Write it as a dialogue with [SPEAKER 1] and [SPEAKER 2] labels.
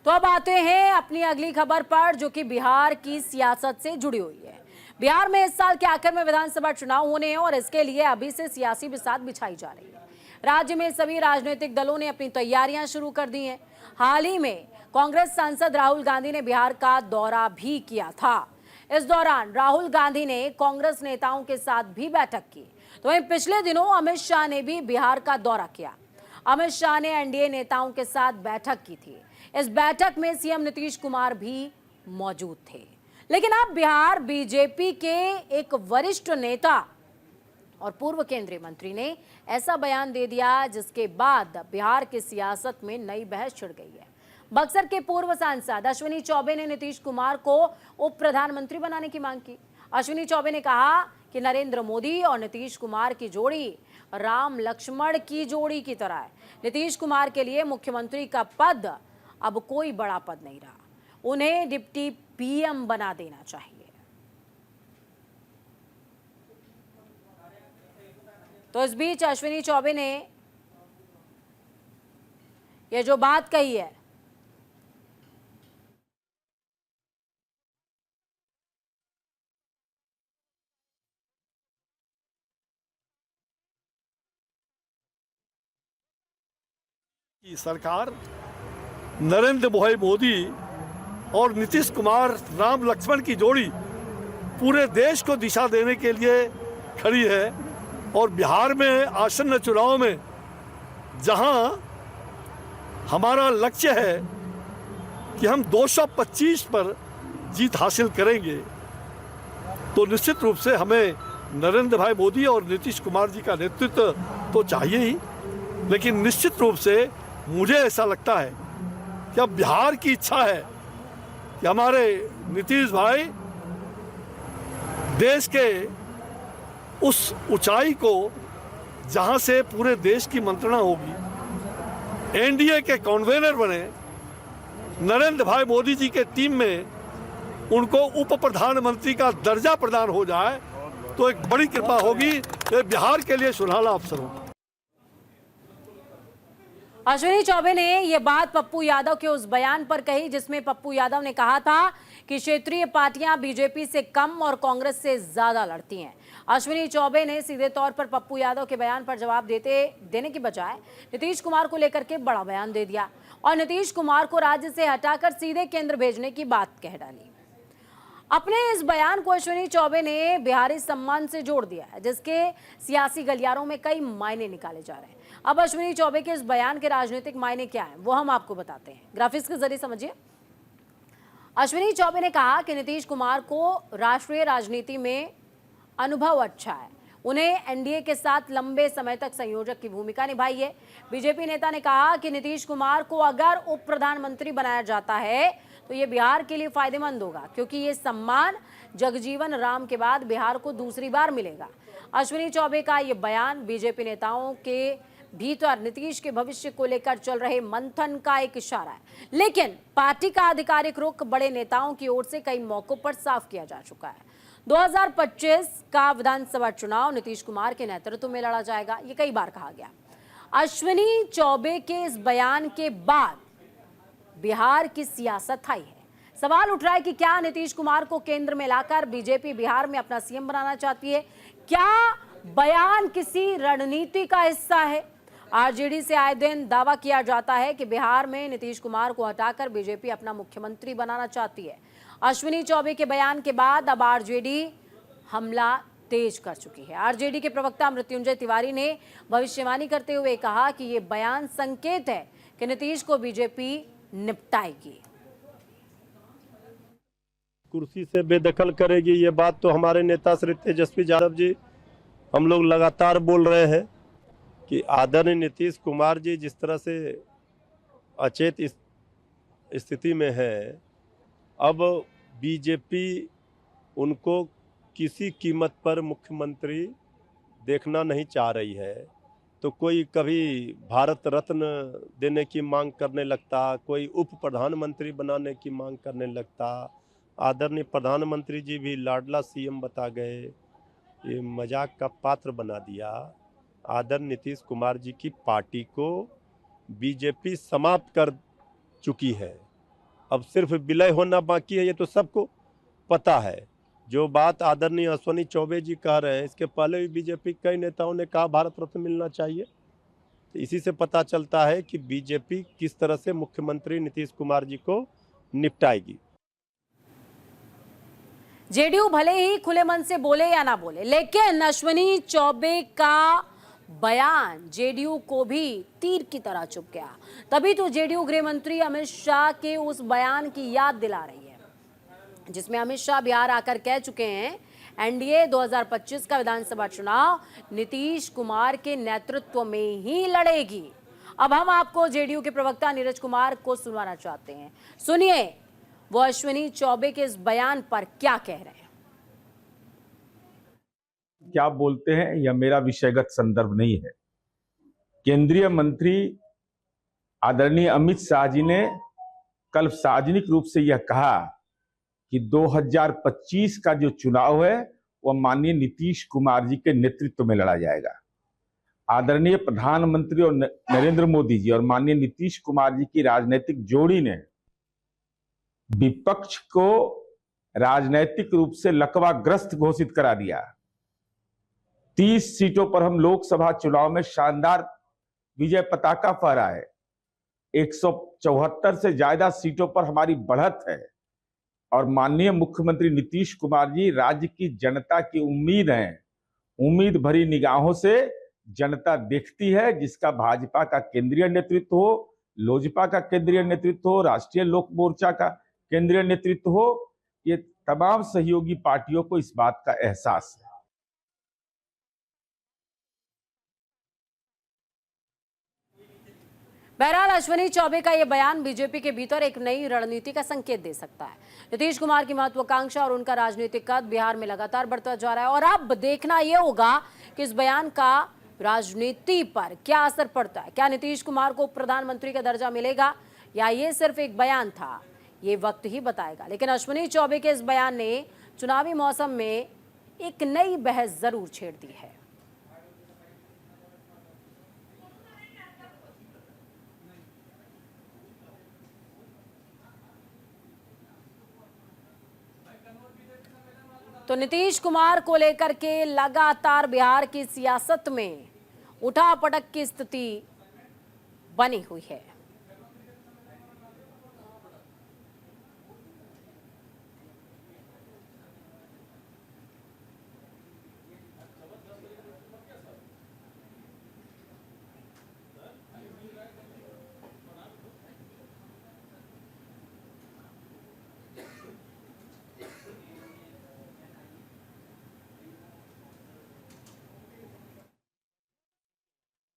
[SPEAKER 1] तो अब आते हैं अपनी अगली खबर पर, जो कि बिहार की सियासत से जुड़ी हुई है। बिहार में इस साल के आखिर में विधानसभा चुनाव होने हैं और इसके लिए अभी से सियासी बिसात बिछाई जा रही है। राज्य में सभी राजनीतिक दलों ने अपनी तैयारियां शुरू कर दी हैं। हाल ही में कांग्रेस सांसद राहुल गांधी ने बिहार का दौरा भी किया था। इस दौरान राहुल गांधी ने कांग्रेस नेताओं के साथ भी बैठक की। तो वहीं पिछले दिनों अमित शाह ने भी बिहार का दौरा किया। अमित शाह ने एनडीए नेताओं के साथ बैठक की थी। इस बैठक में सीएम नीतीश कुमार भी मौजूद थे। लेकिन अब बिहार बीजेपी के एक वरिष्ठ नेता और पूर्व केंद्रीय मंत्री ने ऐसा बयान दे दिया जिसके बाद बिहार की सियासत में नई बहस छिड़ गई है। बक्सर के पूर्व सांसद अश्विनी चौबे ने नीतीश कुमार को उप प्रधानमंत्री बनाने की मांग की। अश्विनी चौबे ने कहा कि नरेंद्र मोदी और नीतीश कुमार की जोड़ी राम लक्ष्मण की जोड़ी की तरह है। नीतीश कुमार के लिए मुख्यमंत्री का पद अब कोई बड़ा पद नहीं रहा, उन्हें डिप्टी पीएम बना देना चाहिए। तो इस बीच अश्विनी चौबे ने यह जो बात कही है,
[SPEAKER 2] की सरकार नरेंद्र भाई मोदी और नीतीश कुमार राम लक्ष्मण की जोड़ी पूरे देश को दिशा देने के लिए खड़ी है। और बिहार में आसन्न चुनाव में जहां हमारा लक्ष्य है कि हम 225 पर जीत हासिल करेंगे, तो निश्चित रूप से हमें नरेंद्र भाई मोदी और नीतीश कुमार जी का नेतृत्व तो चाहिए ही, लेकिन निश्चित रूप से मुझे ऐसा लगता है कि अब बिहार की इच्छा है कि हमारे नीतीश भाई देश के उस ऊंचाई को जहां से पूरे देश की मंत्रणा होगी, एनडीए के कन्वीनर बने, नरेंद्र भाई मोदी जी के टीम में उनको उप प्रधानमंत्री का दर्जा प्रदान हो जाए तो एक बड़ी कृपा होगी। ये बिहार के लिए सुनहरा अवसर होगा।
[SPEAKER 1] अश्विनी चौबे ने यह बात पप्पू यादव के उस बयान पर कही जिसमें पप्पू यादव ने कहा था कि क्षेत्रीय पार्टियां बीजेपी से कम और कांग्रेस से ज्यादा लड़ती हैं। अश्विनी चौबे ने सीधे तौर पर पप्पू यादव के बयान पर जवाब देने की बजाय नीतीश कुमार को लेकर के बड़ा बयान दे दिया और नीतीश कुमार को राज्य से हटाकर सीधे केंद्र भेजने की बात कह डाली। अपने इस बयान को अश्विनी चौबे ने बिहारी सम्मान से जोड़ दिया है, जिसके सियासी गलियारों में कई मायने निकाले जा रहे हैं। अब अश्विनी चौबे के इस बयान के राजनीतिक मायने क्या हैं, वो हम आपको बताते हैं। ग्राफिक्स के जरिए समझिए। अश्विनी चौबे ने कहा कि नीतीश कुमार को राष्ट्रीय राजनीति में अनुभव अच्छा है, उन्हें एनडीए के साथ लंबे समय तक संयोजक की भूमिका निभाई है। बीजेपी नेता ने कहा कि नीतीश कुमार को अगर उप प्रधानमंत्री बनाया जाता है तो ये बिहार के लिए फायदेमंद होगा, क्योंकि ये सम्मान जगजीवन राम के बाद बिहार को दूसरी बार मिलेगा। अश्विनी चौबे का ये बयान बीजेपी नेताओं के भीतर नीतीश के भविष्य को लेकर चल रहे मंथन का एक इशारा है, लेकिन पार्टी का आधिकारिक रुख बड़े नेताओं की ओर से कई मौकों पर साफ किया जा चुका है। 2025 का विधानसभा चुनाव नीतीश कुमार के नेतृत्व में लड़ा जाएगा, ये कई बार कहा गया। अश्विनी चौबे के इस बयान के बाद बिहार की सियासत आई है। सवाल उठ रहा है कि क्या नीतीश कुमार को केंद्र में लाकर बीजेपी बिहार में अपना सीएम बनाना चाहती है? क्या बयान किसी रणनीति का हिस्सा है? आरजेडी से आए दिन दावा किया जाता है कि बिहार में नीतीश कुमार को हटाकर बीजेपी अपना मुख्यमंत्री बनाना चाहती है। अश्विनी चौबे के बयान के बाद अब आरजेडी हमला तेज कर चुकी है। आरजेडी के प्रवक्ता मृत्युंजय तिवारी ने भविष्यवाणी करते हुए कहा कि यह बयान संकेत है कि नीतीश को बीजेपी निपटाएगी,
[SPEAKER 3] कुर्सी से बेदखल करेगी। ये बात तो हमारे नेता श्री तेजस्वी यादव जी हम लोग लगातार बोल रहे हैं कि आदरणीय नीतीश कुमार जी जिस तरह से अचेत स्थिति में है, अब बीजेपी उनको किसी कीमत पर मुख्यमंत्री देखना नहीं चाह रही है। तो कोई कभी भारत रत्न देने की मांग करने लगता, कोई उप प्रधानमंत्री बनाने की मांग करने लगता। आदरणीय प्रधानमंत्री जी भी लाडला सीएम बता गए, ये मजाक का पात्र बना दिया। आदरणीय नीतीश कुमार जी की पार्टी को बीजेपी समाप्त कर चुकी है। अब सिर्फ विलय होना बाकी है, ये तो सबको पता है। जो बात आदरणीय अश्विनी चौबे जी कह रहे हैं, इसके पहले भी बीजेपी कई नेताओं ने कहा भारत रत्न मिलना चाहिए। तो इसी से पता चलता है कि बीजेपी किस तरह से मुख्यमंत्री नीतीश कुमार जी को निपटाएगी।
[SPEAKER 1] जेडीयू भले ही खुले मन से बोले या ना बोले, लेकिन अश्विनी चौबे का बयान जेडीयू को भी तीर की तरह चुभ गया। तभी तो जेडीयू गृह मंत्री अमित शाह के उस बयान की याद दिला रही है, जिसमें अमित शाह बिहार आकर कह चुके हैं एनडीए 2025 का विधानसभा चुनाव नीतीश कुमार के नेतृत्व में ही लड़ेगी। अब हम आपको जेडीयू के प्रवक्ता नीरज कुमार को सुनवाना चाहते हैं। सुनिए वो अश्विनी चौबे के इस बयान पर क्या कह रहे हैं।
[SPEAKER 4] क्या बोलते हैं यह मेरा विषयगत संदर्भ नहीं है। केंद्रीय मंत्री आदरणीय अमित शाह जी ने कल सार्वजनिक रूप से यह कहा कि 2025 का जो चुनाव है वह माननीय नीतीश कुमार जी के नेतृत्व में लड़ा जाएगा। आदरणीय प्रधानमंत्री और नरेंद्र मोदी जी और माननीय नीतीश कुमार जी की राजनीतिक जोड़ी ने विपक्ष को राजनीतिक रूप से लकवाग्रस्त घोषित करा दिया। 30 सीटों पर हम लोकसभा चुनाव में शानदार विजय पताका फहराए। 174 से ज्यादा सीटों पर हमारी बढ़त है और माननीय मुख्यमंत्री नीतीश कुमार जी राज्य की जनता की उम्मीद है। उम्मीद भरी निगाहों से जनता देखती है, जिसका भाजपा का केंद्रीय नेतृत्व हो, लोजपा का केंद्रीय नेतृत्व हो, राष्ट्रीय लोक मोर्चा का केंद्रीय नेतृत्व हो, ये तमाम सहयोगी पार्टियों को इस बात का एहसास है।
[SPEAKER 1] बहरहाल अश्विनी चौबे का यह बयान बीजेपी के भीतर एक नई रणनीति का संकेत दे सकता है। नीतीश कुमार की महत्वाकांक्षा और उनका राजनीतिक कद बिहार में लगातार बढ़ता जा रहा है और अब देखना यह होगा कि इस बयान का राजनीति पर क्या असर पड़ता है। क्या नीतीश कुमार को प्रधानमंत्री का दर्जा मिलेगा या ये सिर्फ एक बयान था, ये वक्त ही बताएगा। लेकिन अश्विनी चौबे के इस बयान ने चुनावी मौसम में एक नई बहस जरूर छेड़ दी है। तो नीतीश कुमार को लेकर के लगातार बिहार की सियासत में उठापटक की स्थिति बनी हुई है।